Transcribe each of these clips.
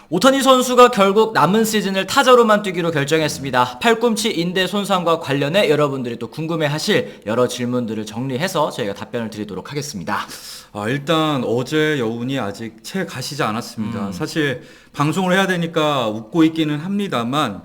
오타니 선수가 결국 남은 시즌을 타자로만 뛰기로 결정했습니다. 팔꿈치 인대 손상과 관련해 여러분들이 또 궁금해하실 여러 질문들을 정리해서 저희가 답변을 드리도록 하겠습니다. 일단 어제 여운이 아직 채 가시지 않았습니다. 사실 방송을 해야 되니까 웃고 있기는 합니다만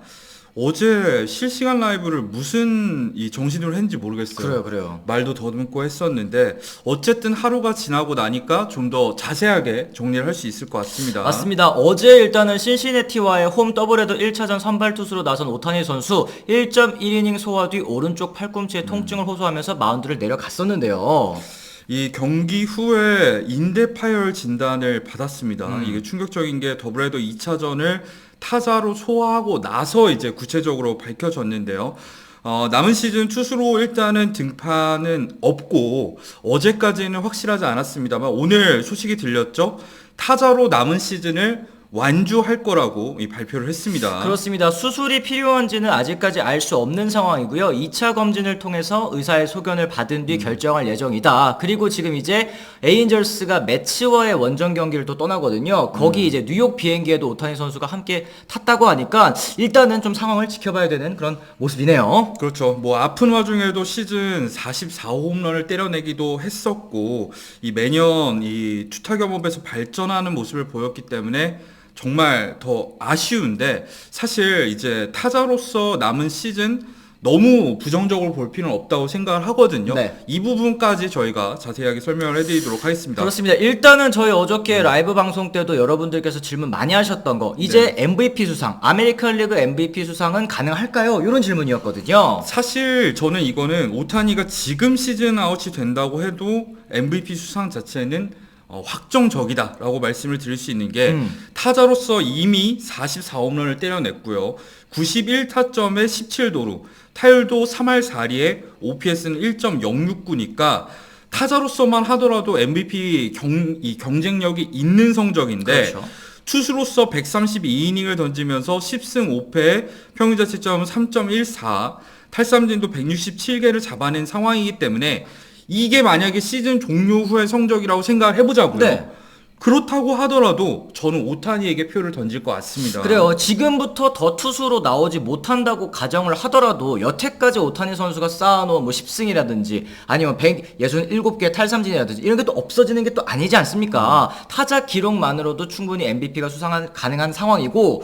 어제 실시간 라이브를 무슨 이 정신으로 했는지 모르겠어요. 그래요. 말도 더듬고 했었는데 어쨌든 하루가 지나고 나니까 좀 더 자세하게 정리를 할 수 있을 것 같습니다. 맞습니다. 어제 일단은 신시내티와의 홈 더블헤더 1차전 선발 투수로 나선 오타니 선수 1.1이닝 소화 뒤 오른쪽 팔꿈치에 통증을 호소하면서 마운드를 내려갔었는데요. 이 경기 후에 인대 파열 진단을 받았습니다. 이게 충격적인 게 더블헤더 2차전을 타자로 소화하고 나서 이제 구체적으로 밝혀졌는데요. 남은 시즌 투수로 일단은 등판은 없고 어제까지는 확실하지 않았습니다만 오늘 소식이 들렸죠. 타자로 남은 시즌을 완주할 거라고 발표를 했습니다. 그렇습니다. 수술이 필요한지는 아직까지 알 수 없는 상황이고요. 2차 검진을 통해서 의사의 소견을 받은 뒤 결정할 예정이다. 그리고 지금 이제 에인절스가 매치와의 원정 경기를 또 떠나거든요. 거기 이제 뉴욕 비행기에도 오타니 선수가 함께 탔다고 하니까 일단은 좀 상황을 지켜봐야 되는 그런 모습이네요. 그렇죠. 뭐 아픈 와중에도 시즌 44홈런을 때려내기도 했었고 이 매년 이 투타 겸업에서 발전하는 모습을 보였기 때문에 정말 더 아쉬운데 사실 이제 타자로서 남은 시즌 너무 부정적으로 볼 필요는 없다고 생각을 하거든요. 네. 이 부분까지 저희가 자세하게 설명을 해드리도록 하겠습니다. 그렇습니다. 일단은 저희 어저께 라이브 방송 때도 여러분들께서 질문 많이 하셨던 거 이제 MVP 수상, 아메리칸 리그 MVP 수상은 가능할까요? 이런 질문이었거든요. 사실 저는 이거는 오타니가 지금 시즌 아웃이 된다고 해도 MVP 수상 자체는 확정적이다라고 말씀을 드릴 수 있는 게 타자로서 이미 44홈런을 때려냈고요. 91타점에 17도루, 타율도 3할 4리에 OPS는 1.069니까 타자로서만 하더라도 MVP 경쟁력이 있는 성적인데 그렇죠. 투수로서 132이닝을 던지면서 10승 5패, 평균 자책점은 3.14, 탈삼진도 167개를 잡아낸 상황이기 때문에 이게 만약에 시즌 종료 후의 성적이라고 생각을 해보자고요. 네. 그렇다고 하더라도 저는 오타니에게 표를 던질 것 같습니다. 그래요. 지금부터 더 투수로 나오지 못한다고 가정을 하더라도 여태까지 오타니 선수가 쌓아놓은 뭐 10승이라든지 아니면 167개 탈삼진이라든지 이런 게 또 없어지는 게 또 아니지 않습니까? 타자 기록만으로도 충분히 MVP가 수상 가능한 상황이고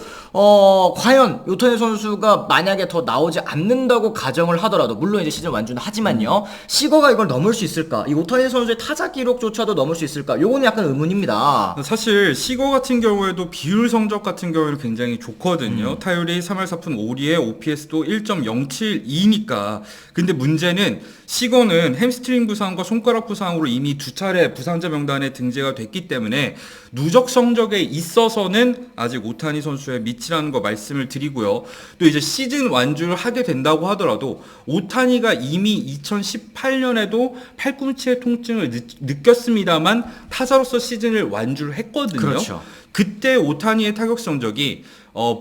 과연 오타니 선수가 만약에 더 나오지 않는다고 가정을 하더라도 물론 이제 시즌 완주는 하지만요. 시거가 이걸 넘을 수 있을까? 이 오타니 선수의 타자 기록조차도 넘을 수 있을까? 요거는 약간 의문입니다. 사실 시거 같은 경우에도 비율 성적 같은 경우에는 굉장히 좋거든요. 타율이 3할 4푼 5리에 OPS도 1.072니까. 근데 문제는 시거는 햄스트링 부상과 손가락 부상으로 이미 2차례 부상자 명단에 등재가 됐기 때문에 누적 성적에 있어서는 아직 오타니 선수의 밑이라는 거 말씀을 드리고요. 또 이제 시즌 완주를 하게 된다고 하더라도 오타니가 이미 2018년에도 팔꿈치의 통증을 느꼈습니다만 타자로서 시즌을 완주를 했거든요. 그렇죠. 그때 오타니의 타격 성적이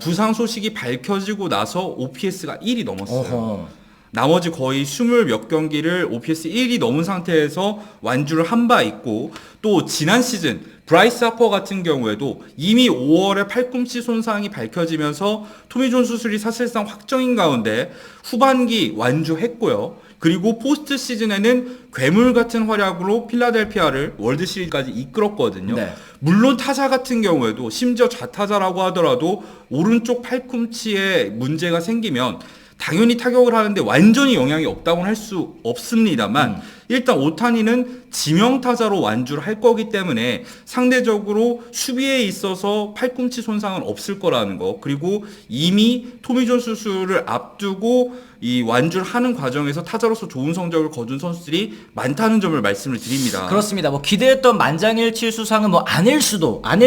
부상 소식이 밝혀지고 나서 OPS가 1이 넘었어요. 어허. 나머지 거의 20몇 경기를 OPS 1이 넘은 상태에서 완주를 한 바 있고 또 지난 시즌 브라이스 하퍼 같은 경우에도 이미 5월에 팔꿈치 손상이 밝혀지면서 토미존 수술이 사실상 확정인 가운데 후반기 완주했고요. 그리고 포스트 시즌에는 괴물 같은 활약으로 필라델피아를 월드 시리즈까지 이끌었거든요. 네. 물론 타자 같은 경우에도 심지어 좌타자라고 하더라도 오른쪽 팔꿈치에 문제가 생기면 당연히 타격을 하는데 완전히 영향이 없다고는 할 수 없습니다만 일단 오타니는 지명타자로 완주를 할 거기 때문에 상대적으로 수비에 있어서 팔꿈치 손상은 없을 거라는 거, 그리고 이미 토미존 수술을 앞두고 이 완주를 하는 과정에서 타자로서 좋은 성적을 거둔 선수들이 많다는 점을 말씀을 드립니다. 그렇습니다. 뭐 기대했던 만장일치 수상은 뭐 아닐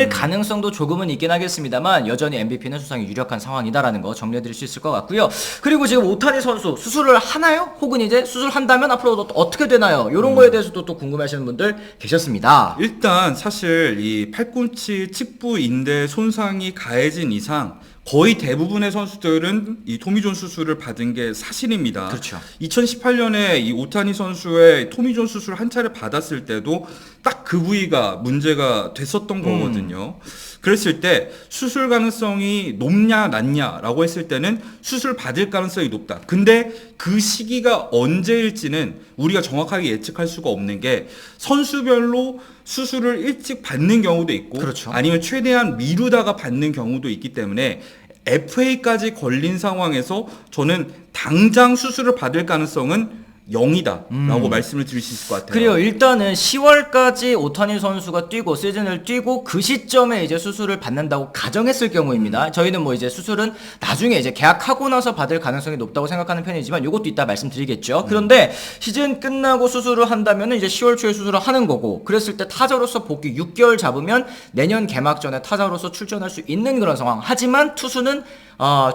가능성도 조금은 있긴 하겠습니다만 여전히 MVP는 수상이 유력한 상황이다라는 거 정리해드릴 수 있을 것 같고요. 그리고 지금 오타니 선수 수술을 하나요? 혹은 이제 수술한다면 앞으로 어떻게 되나요? 이런 거에 대해서도 또 궁금해하시는 분들 계셨습니다. 일단 사실 이 팔꿈치 측부 인대 손상이 가해진 이상 거의 대부분의 선수들은 이 토미존 수술을 받은 게 사실입니다. 그렇죠. 2018년에 이 오타니 선수의 토미존 수술 한 차례 받았을 때도 딱 그 부위가 문제가 됐었던 거거든요. 그랬을 때 수술 가능성이 높냐 낮냐라고 했을 때는 수술 받을 가능성이 높다. 근데 그 시기가 언제일지는 우리가 정확하게 예측할 수가 없는 게 선수별로 수술을 일찍 받는 경우도 있고 그렇죠. 아니면 최대한 미루다가 받는 경우도 있기 때문에 FA까지 걸린 상황에서 저는 당장 수술을 받을 가능성은 0이다라고 말씀을 드릴 수 있을 것 같아요. 그래요. 일단은 10월까지 오타니 선수가 뛰고 시즌을 뛰고 그 시점에 이제 수술을 받는다고 가정했을 경우입니다. 저희는 뭐 이제 수술은 나중에 이제 계약하고 나서 받을 가능성이 높다고 생각하는 편이지만 이것도 이따 말씀드리겠죠. 그런데 시즌 끝나고 수술을 한다면은 이제 10월 초에 수술을 하는 거고, 그랬을 때 타자로서 복귀 6개월 잡으면 내년 개막 전에 타자로서 출전할 수 있는 그런 상황. 하지만 투수는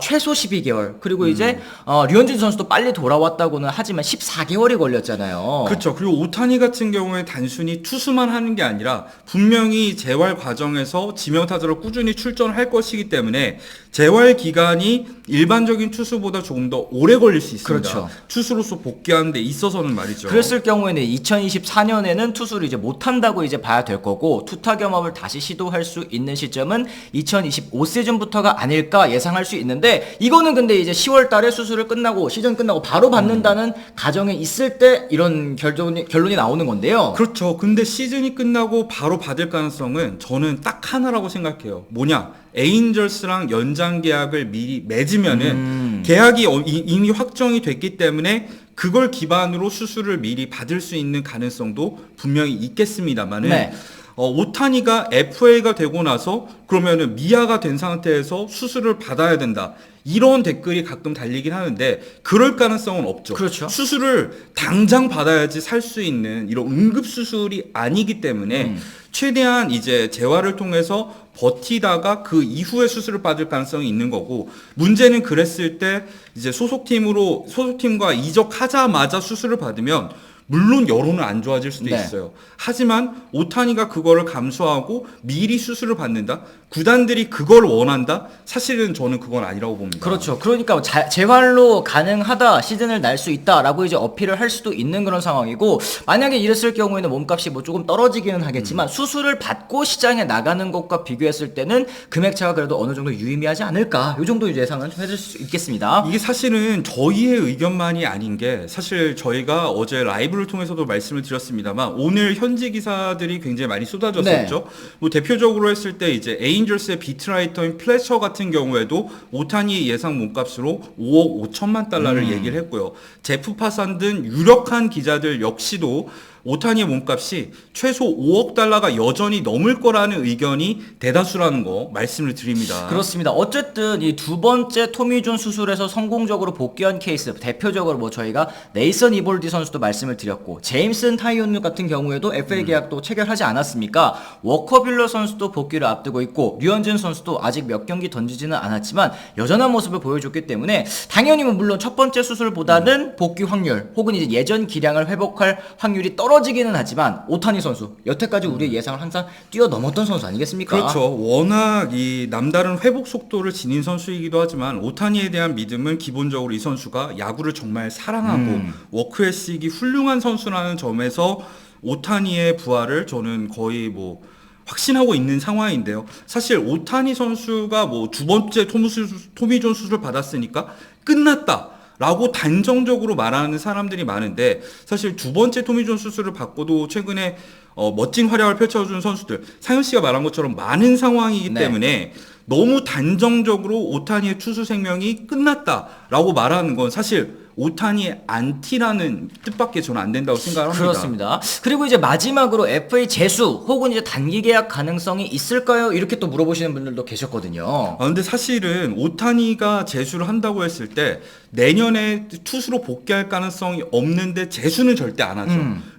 최소 12개월. 그리고 이제 류현진 선수도 빨리 돌아왔다고는 하지만 14개월이 걸렸잖아요. 그렇죠. 그리고 오타니 같은 경우에 단순히 투수만 하는 게 아니라 분명히 재활 과정에서 지명타자로 꾸준히 출전할 것이기 때문에 재활 기간이 일반적인 투수보다 조금 더 오래 걸릴 수 있습니다. 그렇죠. 투수로서 복귀하는 데 있어서는 말이죠. 그랬을 경우에는 2024년에는 투수를 이제 못한다고 이제 봐야 될 거고, 투타 겸업을 다시 시도할 수 있는 시점은 2025 시즌부터가 아닐까 예상할 수 있는데, 이거는 근데 이제 10월 달에 수술을 끝나고 시즌 끝나고 바로 받는다는 가정에 있을 때 이런 결론이 나오는 건데요. 그렇죠. 근데 시즌이 끝나고 바로 받을 가능성은 저는 딱 하나라고 생각해요. 뭐냐? 에인절스랑 연장 계약을 미리 맺으면은 계약이 이미 확정이 됐기 때문에 그걸 기반으로 수술을 미리 받을 수 있는 가능성도 분명히 있겠습니다만은 네. 오타니가 FA가 되고 나서 그러면은 미아가 된 상태에서 수술을 받아야 된다. 이런 댓글이 가끔 달리긴 하는데 그럴 가능성은 없죠. 그렇죠. 수술을 당장 받아야지 살 수 있는 이런 응급 수술이 아니기 때문에 최대한 이제 재활을 통해서 버티다가 그 이후에 수술을 받을 가능성이 있는 거고, 문제는 그랬을 때 이제 소속팀과 이적하자마자 수술을 받으면 물론 여론은 안 좋아질 수도 네. 있어요. 하지만 오타니가 그거를 감수하고 미리 수술을 받는다? 구단들이 그걸 원한다? 사실은 저는 그건 아니라고 봅니다. 그렇죠. 그러니까 재활로 가능하다, 시즌을 날 수 있다라고 이제 어필을 할 수도 있는 그런 상황이고, 만약에 이랬을 경우에는 몸값이 뭐 조금 떨어지기는 하겠지만 수술을 받고 시장에 나가는 것과 비교했을 때는 금액 차가 그래도 어느 정도 유의미하지 않을까, 이 정도 예상은 좀 해줄 수 있겠습니다. 이게 사실은 저희의 의견만이 아닌 게, 사실 저희가 어제 라이브를 통해서도 말씀을 드렸습니다만 오늘 현지 기사들이 굉장히 많이 쏟아졌었죠. 뭐 대표적으로 했을 때 이제 에인절스의 비트라이터인 플래처 같은 경우에도 오타니 예상 몸값으로 5억 5천만 달러를 얘기를 했고요. 제프 파산 등 유력한 기자들 역시도 오타니의 몸값이 최소 5억 달러가 여전히 넘을 거라는 의견이 대다수라는 거 말씀을 드립니다. 그렇습니다. 어쨌든 이 두 번째 토미존 수술에서 성공적으로 복귀한 케이스, 대표적으로 뭐 저희가 네이선 이볼디 선수도 말씀을 드렸고, 제임슨 타이온누 같은 경우에도 FA 계약도 체결하지 않았습니까? 워커빌러 선수도 복귀를 앞두고 있고, 류현진 선수도 아직 몇 경기 던지지는 않았지만 여전한 모습을 보여줬기 때문에 당연히 뭐 물론 첫 번째 수술보다는 복귀 확률 혹은 이제 예전 기량을 회복할 확률이 떨어지기는 하지만 오타니 선수 여태까지 우리의 예상을 항상 뛰어넘었던 선수 아니겠습니까? 그렇죠. 워낙 이 남다른 회복 속도를 지닌 선수이기도 하지만 오타니에 대한 믿음은 기본적으로 이 선수가 야구를 정말 사랑하고 워크에식이 훌륭한 선수라는 점에서 오타니의 부활을 저는 거의 뭐 확신하고 있는 상황인데요. 사실 오타니 선수가 뭐 두 번째 토미존 수술 받았으니까 끝났다 라고 단정적으로 말하는 사람들이 많은데, 사실 두 번째 토미존 수술을 받고도 최근에 멋진 활약을 펼쳐준 선수들, 상현 씨가 말한 것처럼 많은 상황이기 네. 때문에 너무 단정적으로 오타니의 투수 생명이 끝났다라고 말하는 건 사실 오타니의 안티라는 뜻밖에 저는 안 된다고 생각을 합니다. 그렇습니다. 그리고 이제 마지막으로 FA 재수 혹은 이제 단기 계약 가능성이 있을까요? 이렇게 또 물어보시는 분들도 계셨거든요. 근데 사실은 오타니가 재수를 한다고 했을 때 내년에 투수로 복귀할 가능성이 없는데 재수는 절대 안 하죠.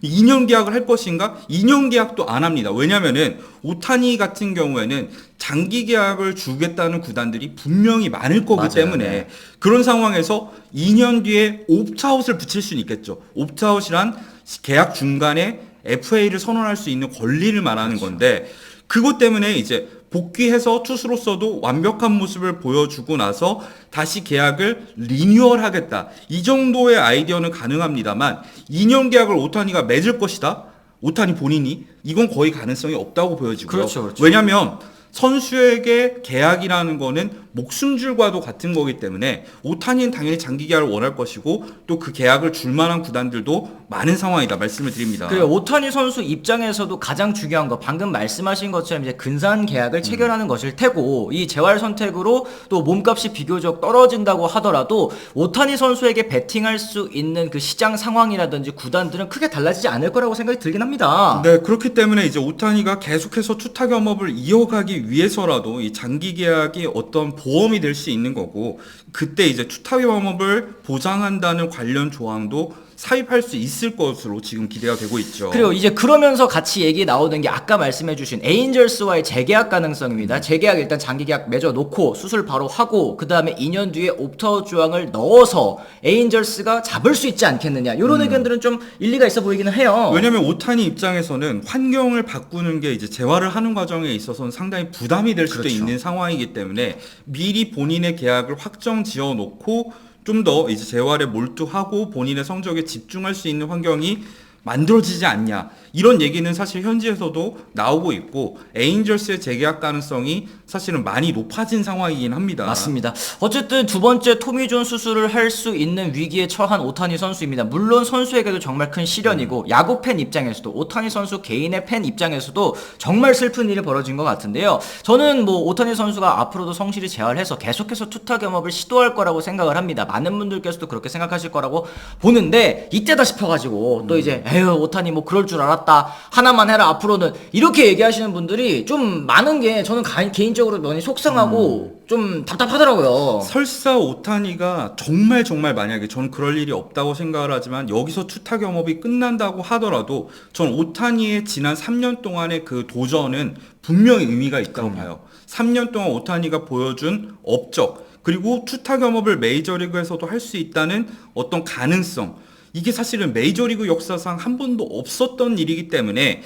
2년 계약을 할 것인가? 2년 계약도 안 합니다. 왜냐면은 오타니 같은 경우에는 장기 계약을 주겠다는 구단들이 분명히 많을 거기 맞아요. 때문에 네. 그런 상황에서 2년 뒤에 옵트아웃을 붙일 수는 있겠죠. 옵트아웃이란 계약 중간에 FA를 선언할 수 있는 권리를 말하는 건데, 그것 때문에 이제 복귀해서 투수로서도 완벽한 모습을 보여주고 나서 다시 계약을 리뉴얼하겠다. 이 정도의 아이디어는 가능합니다만 2년 계약을 오타니가 맺을 것이다? 오타니 본인이 이건 거의 가능성이 없다고 보여지고요. 그렇죠. 왜냐하면 선수에게 계약이라는 거는 목숨줄과도 같은 거기 때문에 오타니는 당연히 장기 계약을 원할 것이고 또 그 계약을 줄 만한 구단들도 많은 상황이다 말씀을 드립니다. 그래요. 오타니 선수 입장에서도 가장 중요한 거 방금 말씀하신 것처럼 이제 근사한 계약을 체결하는 것일 테고 이 재활 선택으로 또 몸값이 비교적 떨어진다고 하더라도 오타니 선수에게 베팅할 수 있는 그 시장 상황이라든지 구단들은 크게 달라지지 않을 거라고 생각이 들긴 합니다. 네, 그렇기 때문에 이제 오타니가 계속해서 투타 겸업을 이어가기 위해서라도 이 장기 계약이 어떤 보험이 될 수 있는 거고 그때 이제 투타 겸업을 보장한다는 관련 조항도 사입할 수 있을 것으로 지금 기대가 되고 있죠. 그리고 이제 그러면서 같이 얘기 나오는 게 아까 말씀해주신 에인절스와의 재계약 가능성입니다. 재계약 일단 장기 계약 맺어 놓고 수술 바로 하고 그 다음에 2년 뒤에 옵트아웃 조항을 넣어서 에인절스가 잡을 수 있지 않겠느냐 이런 의견들은 좀 일리가 있어 보이기는 해요. 왜냐면 오타니 입장에서는 환경을 바꾸는 게 이제 재활을 하는 과정에 있어서는 상당히 부담이 될 수도 그렇죠. 있는 상황이기 때문에 미리 본인의 계약을 확정 지어 놓고 좀 더 이제 재활에 몰두하고 본인의 성적에 집중할 수 있는 환경이 만들어지지 않냐 이런 얘기는 사실 현지에서도 나오고 있고 에인절스의 재계약 가능성이 사실은 많이 높아진 상황이긴 합니다. 맞습니다. 어쨌든 두 번째 토미존 수술을 할 수 있는 위기에 처한 오타니 선수입니다. 물론 선수에게도 정말 큰 시련이고 야구 팬 입장에서도 오타니 선수 개인의 팬 입장에서도 정말 슬픈 일이 벌어진 것 같은데요. 저는 뭐 오타니 선수가 앞으로도 성실히 재활해서 계속해서 투타 겸업을 시도할 거라고 생각을 합니다. 많은 분들께서도 그렇게 생각하실 거라고 보는데 이때다 싶어가지고 또 이제 에휴 오타니 뭐 그럴 줄 알았다 하나만 해라 앞으로는 이렇게 얘기하시는 분들이 좀 많은 게 저는 개인적으로 많이 속상하고 좀 답답하더라고요. 설사 오타니가 정말 만약에 저는 그럴 일이 없다고 생각을 하지만 여기서 투타 겸업이 끝난다고 하더라도 전 오타니의 지난 3년 동안의 그 도전은 분명히 의미가 있다고 봐요. 3년 동안 오타니가 보여준 업적 그리고 투타 겸업을 메이저리그에서도 할 수 있다는 어떤 가능성 이게 사실은 메이저리그 역사상 한 번도 없었던 일이기 때문에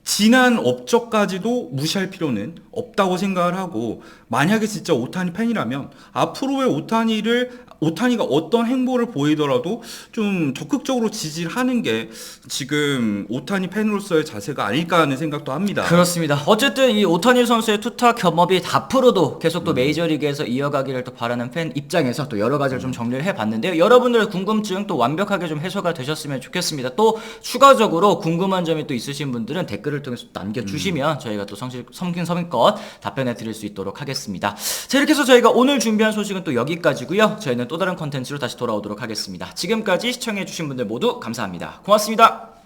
지난 업적까지도 무시할 필요는 없다고 생각을 하고 만약에 진짜 오타니 팬이라면 앞으로의 오타니가 어떤 행보를 보이더라도 좀 적극적으로 지지를 하는 게 지금 오타니 팬으로서의 자세가 아닐까 하는 생각도 합니다. 그렇습니다. 어쨌든 이 오타니 선수의 투타 겸업이 앞으로도 계속 또 메이저리그에서 이어가기를 또 바라는 팬 입장에서 또 여러 가지를 좀 정리를 해봤는데요. 여러분들의 궁금증 또 완벽하게 좀 해소가 되셨으면 좋겠습니다. 또 추가적으로 궁금한 점이 또 있으신 분들은 댓글을 통해서 남겨주시면 저희가 또 성심성의껏 답변해 드릴 수 있도록 하겠습니다. 자, 이렇게 해서 저희가 오늘 준비한 소식은 또 여기까지고요. 저희는 또 다른 컨텐츠로 다시 돌아오도록 하겠습니다. 지금까지 시청해주신 분들 모두 감사합니다. 고맙습니다.